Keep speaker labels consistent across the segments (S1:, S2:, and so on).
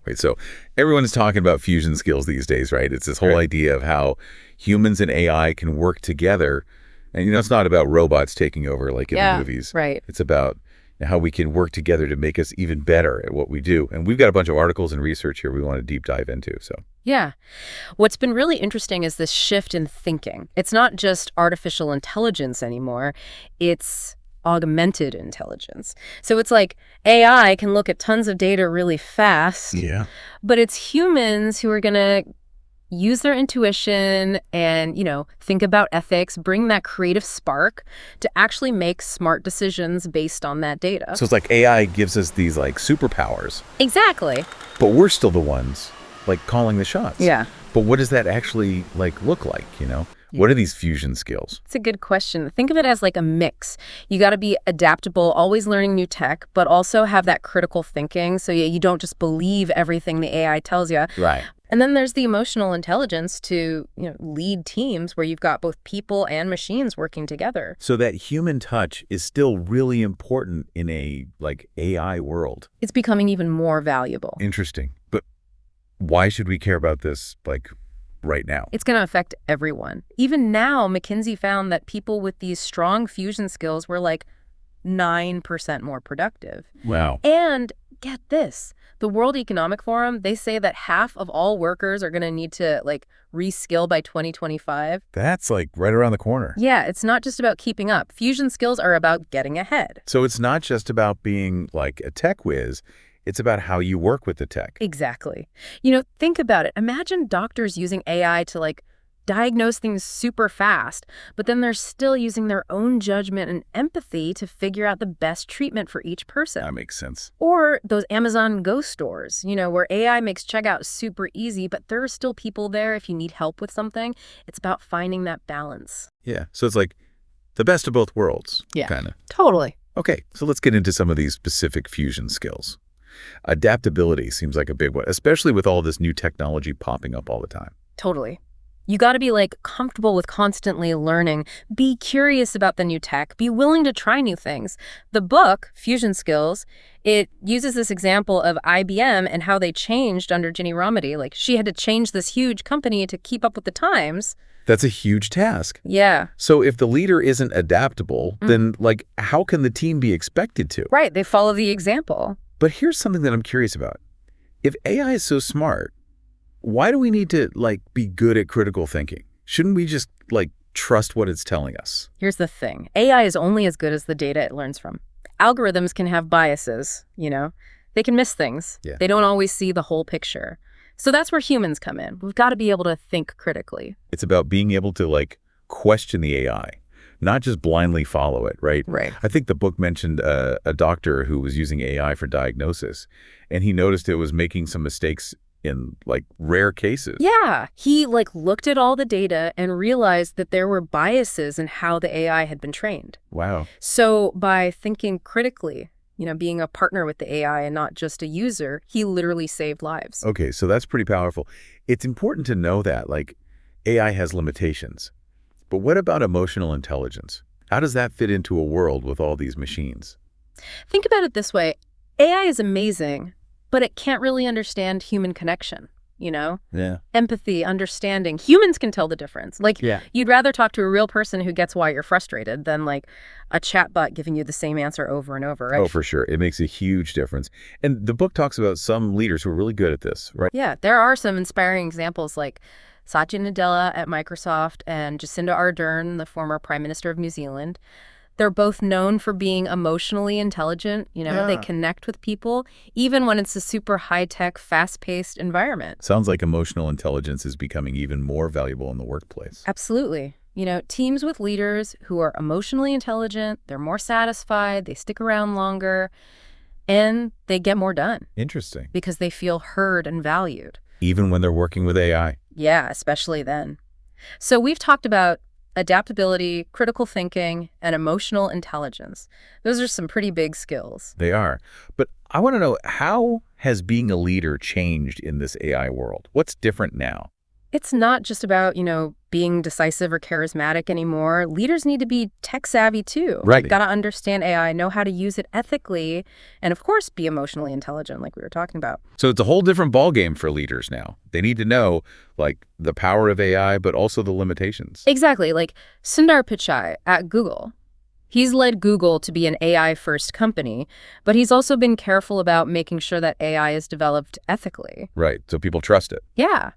S1: Right, so everyone's talking about fusion skills these days, right? It's this whole idea of how humans and AI can work together. And, it's not about robots taking over like in the movies.
S2: Right.
S1: It's about how we can work together to make us even better at what we do. And we've got a bunch of articles and research here we want to deep dive into. So
S2: Yeah. What's been really interesting is this shift in thinking. It's not just artificial intelligence anymore. It's augmented intelligence. So it's like AI can look at tons of data really fast, but it's humans who are going to use their intuition and, think about ethics, bring that creative spark to actually make smart decisions based on that data.
S1: So it's like AI gives us these like superpowers.
S2: Exactly.
S1: But we're still the ones like calling the shots.
S2: Yeah.
S1: But what does that actually look like, What are these fusion skills?
S2: It's a good question. Think of it as like a mix. You got to be adaptable, always learning new tech, but also have that critical thinking so you don't just believe everything the AI tells you.
S1: Right.
S2: And then there's the emotional intelligence to, lead teams where you've got both people and machines working together.
S1: So that human touch is still really important in a AI world.
S2: It's becoming even more valuable.
S1: Interesting. But why should we care about this right now?
S2: It's going to affect everyone. Even now, McKinsey found that people with these strong fusion skills were 9% more productive.
S1: Wow.
S2: And get this, the World Economic Forum, they say that half of all workers are going to need to reskill by 2025.
S1: That's right around the corner.
S2: Yeah, it's not just about keeping up. Fusion skills are about getting ahead.
S1: So it's not just about being a tech whiz. It's about how you work with the tech.
S2: Exactly. Think about it. Imagine doctors using AI to diagnose things super fast, but then they're still using their own judgment and empathy to figure out the best treatment for each person.
S1: That makes sense.
S2: Or those Amazon Go stores, where AI makes checkout super easy, but there are still people there if you need help with something. It's about finding that balance.
S1: Yeah. So it's the best of both worlds.
S2: Yeah.
S1: Kind of.
S2: Totally.
S1: Okay. So let's get into some of these specific fusion skills. Adaptability seems like a big one, especially with all this new technology popping up all the time.
S2: Totally. You got to be comfortable with constantly learning, be curious about the new tech, be willing to try new things. The book, Fusion Skills, it uses this example of IBM and how they changed under Ginny Rometty. She had to change this huge company to keep up with the times.
S1: That's a huge task.
S2: Yeah.
S1: So if the leader isn't adaptable, then how can the team be expected to?
S2: Right. They follow the example.
S1: But here's something that I'm curious about. If AI is so smart, why do we need to be good at critical thinking? Shouldn't we just trust what it's telling us?
S2: Here's the thing. AI is only as good as the data it learns from. Algorithms can have biases, They can miss things.
S1: Yeah.
S2: They don't always see the whole picture. So that's where humans come in. We've got to be able to think critically.
S1: It's about being able to question the AI, not just blindly follow it, right?
S2: Right.
S1: I think the book mentioned a doctor who was using AI for diagnosis, and he noticed it was making some mistakes in rare cases.
S2: Yeah. He looked at all the data and realized that there were biases in how the AI had been trained.
S1: Wow.
S2: So by thinking critically, being a partner with the AI and not just a user, he literally saved lives.
S1: Okay, so that's pretty powerful. It's important to know that AI has limitations. But what about emotional intelligence? How does that fit into a world with all these machines?
S2: Think about it this way. AI is amazing, but it can't really understand human connection,
S1: Yeah.
S2: Empathy, understanding. Humans can tell the difference.
S1: Yeah.
S2: You'd rather talk to a real person who gets why you're frustrated than a chatbot giving you the same answer over and over, right?
S1: Oh, for sure. It makes a huge difference. And the book talks about some leaders who are really good at this, right?
S2: Yeah, there are some inspiring examples like Satya Nadella at Microsoft and Jacinda Ardern, the former Prime Minister of New Zealand. They're both known for being emotionally intelligent. They connect with people, even when it's a super high-tech, fast-paced environment.
S1: Sounds like emotional intelligence is becoming even more valuable in the workplace.
S2: Absolutely. Teams with leaders who are emotionally intelligent, they're more satisfied, they stick around longer, and they get more done.
S1: Interesting.
S2: Because they feel heard and valued.
S1: Even when they're working with AI.
S2: Yeah, especially then. So we've talked about adaptability, critical thinking, and emotional intelligence. Those are some pretty big skills.
S1: They are. But I want to know, how has being a leader changed in this AI world? What's different now?
S2: It's not just about, being decisive or charismatic anymore. Leaders need to be tech savvy too.
S1: Right.
S2: Got to understand AI, know how to use it ethically, and of course, be emotionally intelligent, like we were talking about.
S1: So it's a whole different ballgame for leaders now. They need to know, like, the power of AI, but also the limitations.
S2: Exactly. Like Sundar Pichai at Google. He's led Google to be an AI-first company, but he's also been careful about making sure that AI is developed ethically.
S1: Right. So people trust it.
S2: Yeah.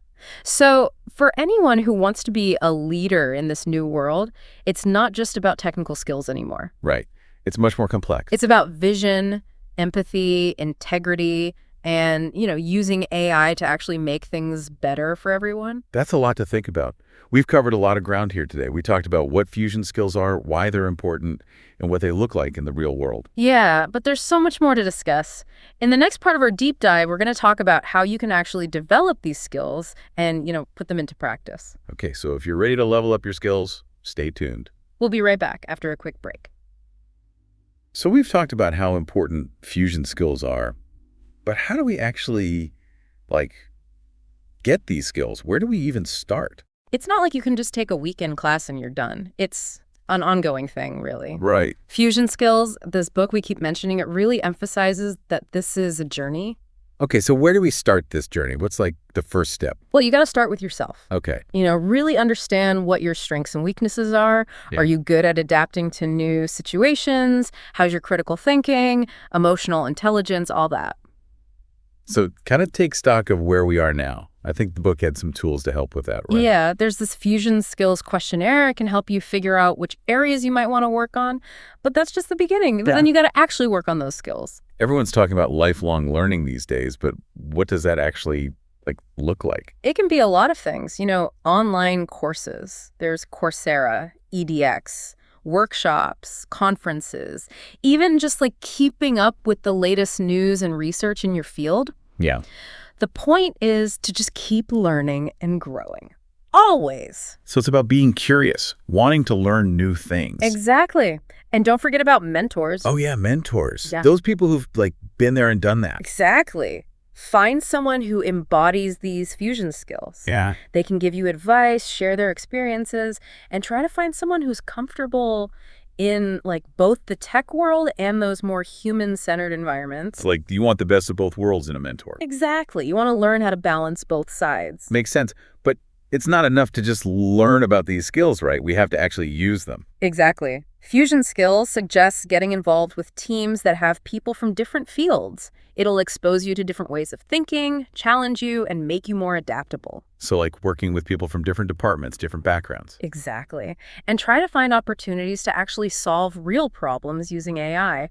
S2: So for anyone who wants to be a leader in this new world, it's not just about technical skills anymore.
S1: Right. It's much more complex.
S2: It's about vision, empathy, integrity, and, using AI to actually make things better for everyone.
S1: That's a lot to think about. We've covered a lot of ground here today. We talked about what fusion skills are, why they're important, and what they look like in the real world.
S2: Yeah, but there's so much more to discuss. In the next part of our deep dive, we're going to talk about how you can actually develop these skills and, put them into practice.
S1: Okay, so if you're ready to level up your skills, stay tuned.
S2: We'll be right back after a quick break.
S1: So we've talked about how important fusion skills are, but how do we actually, get these skills? Where do we even start?
S2: It's not like you can just take a weekend class and you're done. It's an ongoing thing, really.
S1: Right.
S2: Fusion skills, this book we keep mentioning, it really emphasizes that this is a journey.
S1: Okay, so where do we start this journey? What's the first step?
S2: Well, you got to start with yourself.
S1: Okay.
S2: Really understand what your strengths and weaknesses are.
S1: Yeah.
S2: Are you good at adapting to new situations? How's your critical thinking, emotional intelligence, all that?
S1: So kind of take stock of where we are now. I think the book had some tools to help with that, right?
S2: Yeah, there's this fusion skills questionnaire. It can help you figure out which areas you might want to work on. But that's just the beginning. But then you got to actually work on those skills.
S1: Everyone's talking about lifelong learning these days, but what does that actually look like?
S2: It can be a lot of things. Online courses. There's Coursera, EDX, workshops, conferences, even just keeping up with the latest news and research in your field.
S1: Yeah.
S2: The point is to just keep learning and growing. Always.
S1: So it's about being curious, wanting to learn new things.
S2: Exactly. And don't forget about mentors.
S1: Oh, yeah, mentors.
S2: Yeah.
S1: Those people who've been there and done that.
S2: Exactly. Find someone who embodies these fusion skills.
S1: Yeah.
S2: They can give you advice, share their experiences, and try to find someone who's comfortable in both the tech world and those more human-centered environments.
S1: It's you want the best of both worlds in a mentor.
S2: Exactly. You want to learn how to balance both sides.
S1: Makes sense. But it's not enough to just learn about these skills, right? We have to actually use them.
S2: Exactly. Fusion skills suggests getting involved with teams that have people from different fields. It'll expose you to different ways of thinking, challenge you, and make you more adaptable.
S1: So working with people from different departments, different backgrounds.
S2: Exactly. And try to find opportunities to actually solve real problems using AI.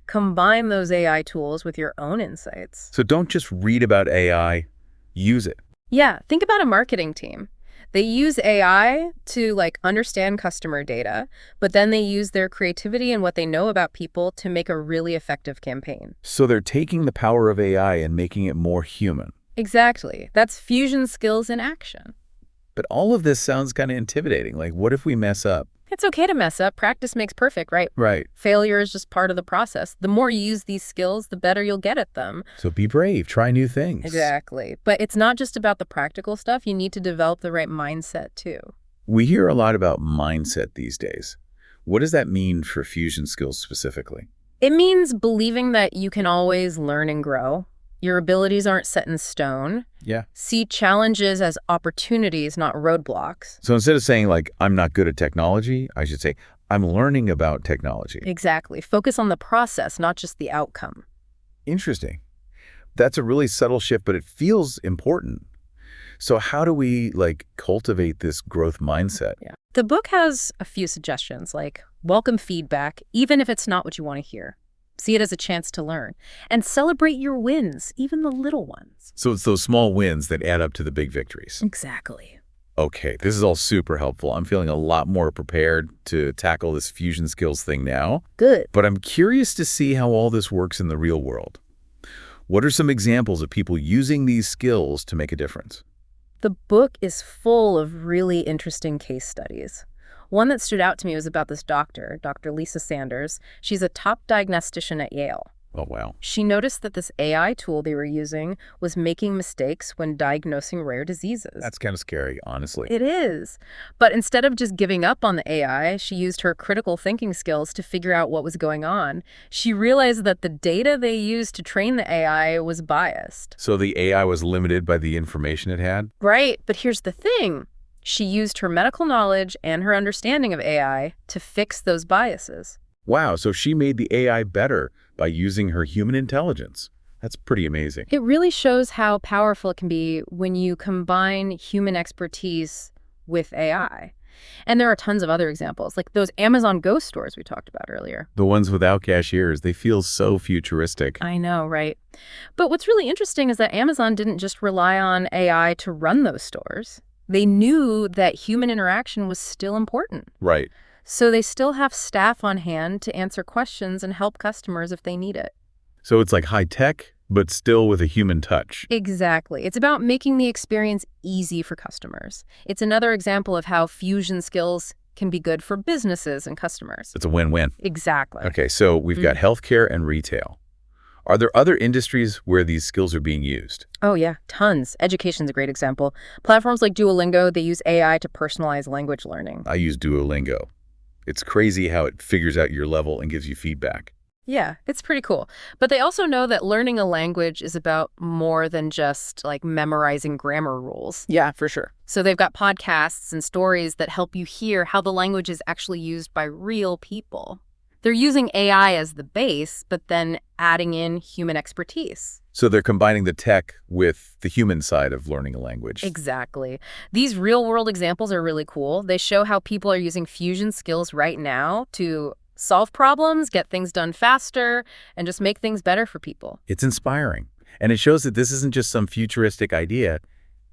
S2: Combine those AI tools with your own insights.
S1: So don't just read about AI, use it.
S2: Yeah, think about a marketing team. They use AI to understand customer data, but then they use their creativity and what they know about people to make a really effective campaign.
S1: So they're taking the power of AI and making it more human.
S2: Exactly. That's fusion skills in action.
S1: But all of this sounds kind of intimidating. What if we mess up?
S2: It's okay to mess up. Practice makes perfect, right?
S1: Right.
S2: Failure is just part of the process. The more you use these skills, the better you'll get at them.
S1: So be brave. Try new things.
S2: Exactly. But it's not just about the practical stuff. You need to develop the right mindset, too.
S1: We hear a lot about mindset these days. What does that mean for fusion skills specifically?
S2: It means believing that you can always learn and grow. Your abilities aren't set in stone.
S1: Yeah.
S2: See challenges as opportunities, not roadblocks.
S1: So instead of saying I'm not good at technology, I should say I'm learning about technology.
S2: Exactly. Focus on the process, not just the outcome.
S1: Interesting. That's a really subtle shift, but it feels important. So how do we cultivate this growth mindset?
S2: Yeah. The book has a few suggestions, welcome feedback, even if it's not what you want to hear. See it as a chance to learn. And celebrate your wins, even the little ones.
S1: So it's those small wins that add up to the big victories.
S2: Exactly.
S1: Okay, this is all super helpful. I'm feeling a lot more prepared to tackle this fusion skills thing now.
S2: Good.
S1: But I'm curious to see how all this works in the real world. What are some examples of people using these skills to make a difference?
S2: The book is full of really interesting case studies. One that stood out to me was about this doctor, Dr. Lisa Sanders. She's a top diagnostician at Yale.
S1: Oh, wow.
S2: She noticed that this AI tool they were using was making mistakes when diagnosing rare diseases.
S1: That's kind of scary, honestly.
S2: It is. But instead of just giving up on the AI, she used her critical thinking skills to figure out what was going on. She realized that the data they used to train the AI was biased.
S1: So the AI was limited by the information it had?
S2: Right, but here's the thing. She used her medical knowledge and her understanding of AI to fix those biases.
S1: Wow, so she made the AI better by using her human intelligence. That's pretty amazing.
S2: It really shows how powerful it can be when you combine human expertise with AI. And there are tons of other examples, like those Amazon Go stores we talked about earlier.
S1: The ones without cashiers, they feel so futuristic.
S2: I know, right? But what's really interesting is that Amazon didn't just rely on AI to run those stores. They knew that human interaction was still important.
S1: Right.
S2: So they still have staff on hand to answer questions and help customers if they need it.
S1: So it's like high tech, but still with a human touch.
S2: Exactly. It's about making the experience easy for customers. It's another example of how fusion skills can be good for businesses and customers.
S1: It's a win-win.
S2: Exactly.
S1: Okay, so we've got healthcare and retail. Are there other industries where these skills are being used?
S2: Oh, yeah, tons. Education's a great example. Platforms like Duolingo, they use AI to personalize language learning.
S1: I use Duolingo. It's crazy how it figures out your level and gives you feedback.
S2: Yeah, it's pretty cool. But they also know that learning a language is about more than just like memorizing grammar rules.
S3: Yeah, for sure.
S2: So they've got podcasts and stories that help you hear how the language is actually used by real people. They're using AI as the base, but then adding in human expertise.
S1: So they're combining the tech with the human side of learning a language.
S2: Exactly. These real-world examples are really cool. They show how people are using fusion skills right now to solve problems, get things done faster, and just make things better for people.
S1: It's inspiring. And it shows that this isn't just some futuristic idea.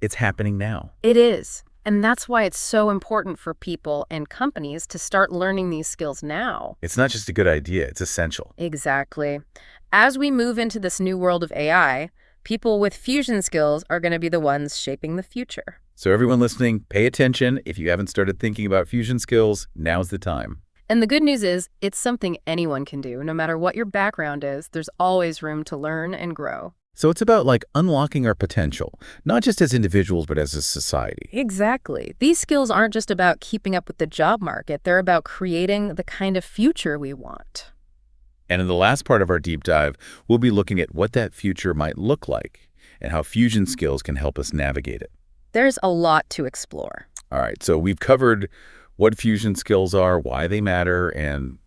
S1: It's happening now.
S2: It is. And that's why it's so important for people and companies to start learning these skills now.
S1: It's not just a good idea. It's essential.
S2: Exactly. As we move into this new world of AI, people with fusion skills are going to be the ones shaping the future.
S1: So everyone listening, pay attention. If you haven't started thinking about fusion skills, now's the time.
S2: And the good news is, it's something anyone can do. No matter what your background is, there's always room to learn and grow.
S1: So it's about like unlocking our potential, not just as individuals, but as a society.
S2: Exactly. These skills aren't just about keeping up with the job market. They're about creating the kind of future we want.
S1: And in the last part of our deep dive, we'll be looking at what that future might look like and how fusion skills can help us navigate it.
S2: There's a lot to explore.
S1: All right, so we've covered what fusion skills are, why they matter, and,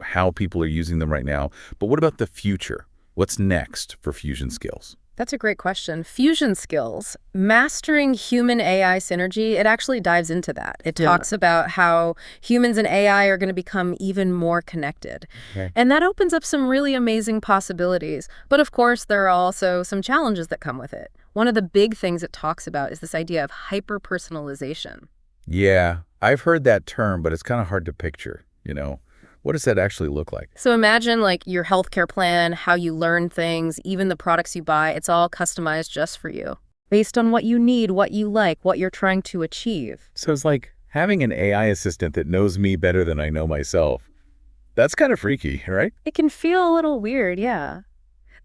S1: how people are using them right now. But what about the future? What's next for fusion skills?
S2: That's a great question. Fusion skills, mastering human-AI synergy, it actually dives into that. It talks about how humans and AI are going to become even more connected.
S1: Okay.
S2: And that opens up some really amazing possibilities. But of course, there are also some challenges that come with it. One of the big things it talks about is this idea of hyper-personalization.
S1: Yeah, I've heard that term, but it's kind of hard to picture, What does that actually look like?
S2: So imagine like your healthcare plan, how you learn things, even the products you buy, it's all customized just for you, based on what you need, what you like, what you're trying to achieve.
S1: So it's like having an AI assistant that knows me better than I know myself. That's kind of freaky, right?
S2: It can feel a little weird, yeah.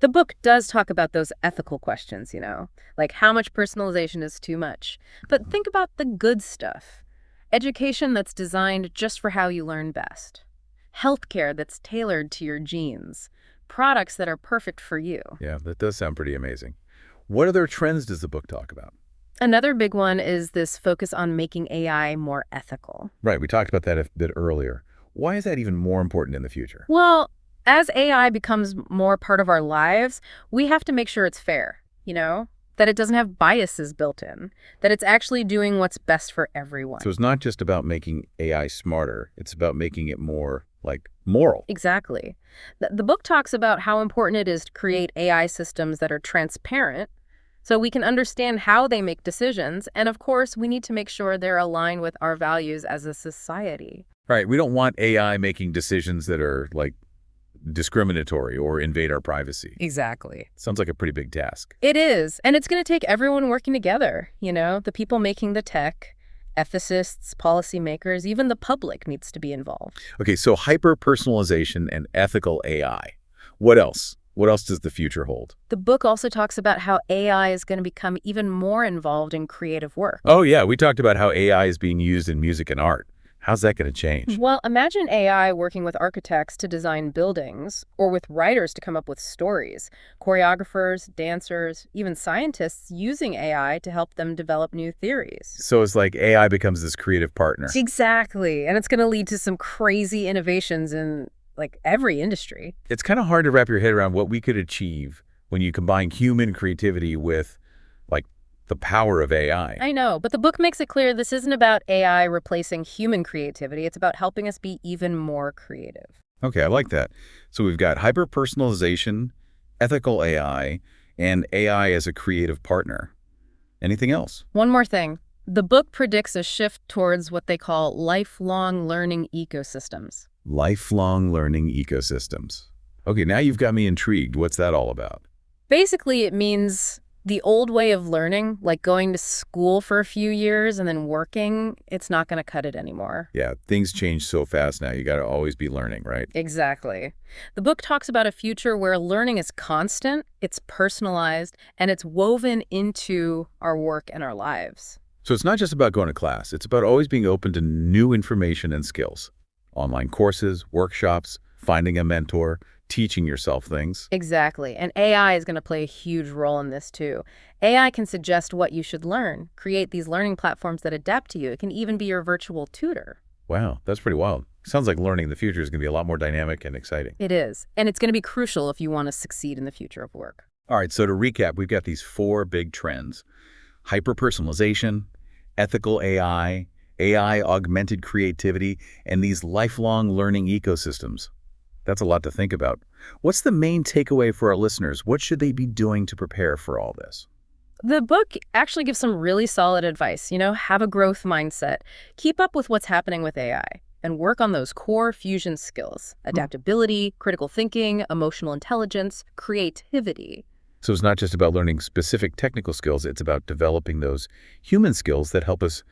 S2: The book does talk about those ethical questions, like how much personalization is too much. But think about the good stuff. Education that's designed just for how you learn best. Healthcare that's tailored to your genes. Products that are perfect for you.
S1: Yeah, that does sound pretty amazing. What other trends does the book talk about?
S2: Another big one is this focus on making AI more ethical.
S1: Right, we talked about that a bit earlier. Why is that even more important in the future?
S2: Well, as AI becomes more part of our lives, we have to make sure it's fair, that it doesn't have biases built in, that it's actually doing what's best for everyone.
S1: So it's not just about making AI smarter, it's about making it more, moral.
S2: Exactly. The book talks about how important it is to create AI systems that are transparent so we can understand how they make decisions. And of course, we need to make sure they're aligned with our values as a society.
S1: Right, we don't want AI making decisions that are, discriminatory or invade our privacy.
S2: Exactly.
S1: Sounds like a pretty big task.
S2: It is. And it's going to take everyone working together, the people making the tech, ethicists, policymakers, even the public needs to be involved.
S1: Okay, so hyper-personalization and ethical AI. What else? What else does the future hold?
S2: The book also talks about how AI is going to become even more involved in creative work.
S1: Oh, yeah, we talked about how AI is being used in music and art. How's that going to change?
S2: Well, imagine AI working with architects to design buildings, or with writers to come up with stories, choreographers, dancers, even scientists using AI to help them develop new theories.
S1: So it's like AI becomes this creative partner.
S2: Exactly. And it's going to lead to some crazy innovations in every industry.
S1: It's kind of hard to wrap your head around what we could achieve when you combine human creativity with, like, the power of AI.
S2: I know, but the book makes it clear this isn't about AI replacing human creativity. It's about helping us be even more creative.
S1: Okay, I like that. So we've got hyper-personalization, ethical AI, and AI as a creative partner. Anything else?
S2: One more thing. The book predicts a shift towards what they call lifelong learning ecosystems.
S1: Lifelong learning ecosystems. Okay, now you've got me intrigued. What's that all about?
S2: Basically, it means the old way of learning, like going to school for a few years and then working, it's not going to cut it anymore.
S1: Yeah, things change so fast now. You got to always be learning, right?
S2: Exactly. The book talks about a future where learning is constant, it's personalized, and it's woven into our work and our lives.
S1: So it's not just about going to class. It's about always being open to new information and skills. Online courses, workshops, finding a mentor, teaching yourself things.
S2: Exactly. And AI is going to play a huge role in this too. AI can suggest what you should learn, create these learning platforms that adapt to you. It can even be your virtual tutor.
S1: Wow, that's pretty wild. Sounds like learning in the future is going to be a lot more dynamic and exciting.
S2: It is. And it's going to be crucial if you want to succeed in the future of work.
S1: All right, so to recap, we've got these 4 big trends: hyper-personalization, ethical AI, AI-augmented creativity, and these lifelong learning ecosystems. That's a lot to think about. What's the main takeaway for our listeners? What should they be doing to prepare for all this?
S2: The book actually gives some really solid advice. Have a growth mindset, keep up with what's happening with AI, and work on those core fusion skills: adaptability, critical thinking, emotional intelligence, creativity.
S1: So it's not just about learning specific technical skills, it's about developing those human skills that help us,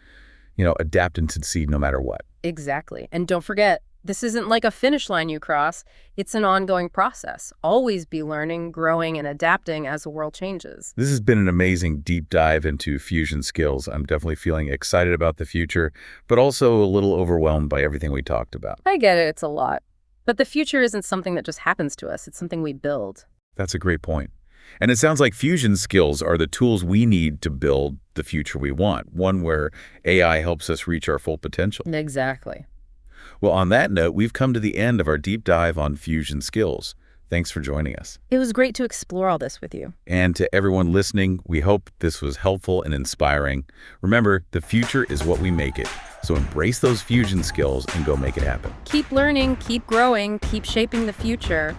S1: adapt and succeed no matter what.
S2: Exactly. And don't forget, this isn't like a finish line you cross. It's an ongoing process. Always be learning, growing, and adapting as the world changes.
S1: This has been an amazing deep dive into fusion skills. I'm definitely feeling excited about the future, but also a little overwhelmed by everything we talked about.
S2: I get it. It's a lot. But the future isn't something that just happens to us. It's something we build.
S1: That's a great point. And it sounds like fusion skills are the tools we need to build the future we want, one where AI helps us reach our full potential.
S2: Exactly.
S1: Well, on that note, we've come to the end of our deep dive on fusion skills. Thanks for joining us.
S2: It was great to explore all this with you.
S1: And to everyone listening, we hope this was helpful and inspiring. Remember, the future is what we make it. So embrace those fusion skills and go make it happen.
S2: Keep learning, keep growing, keep shaping the future.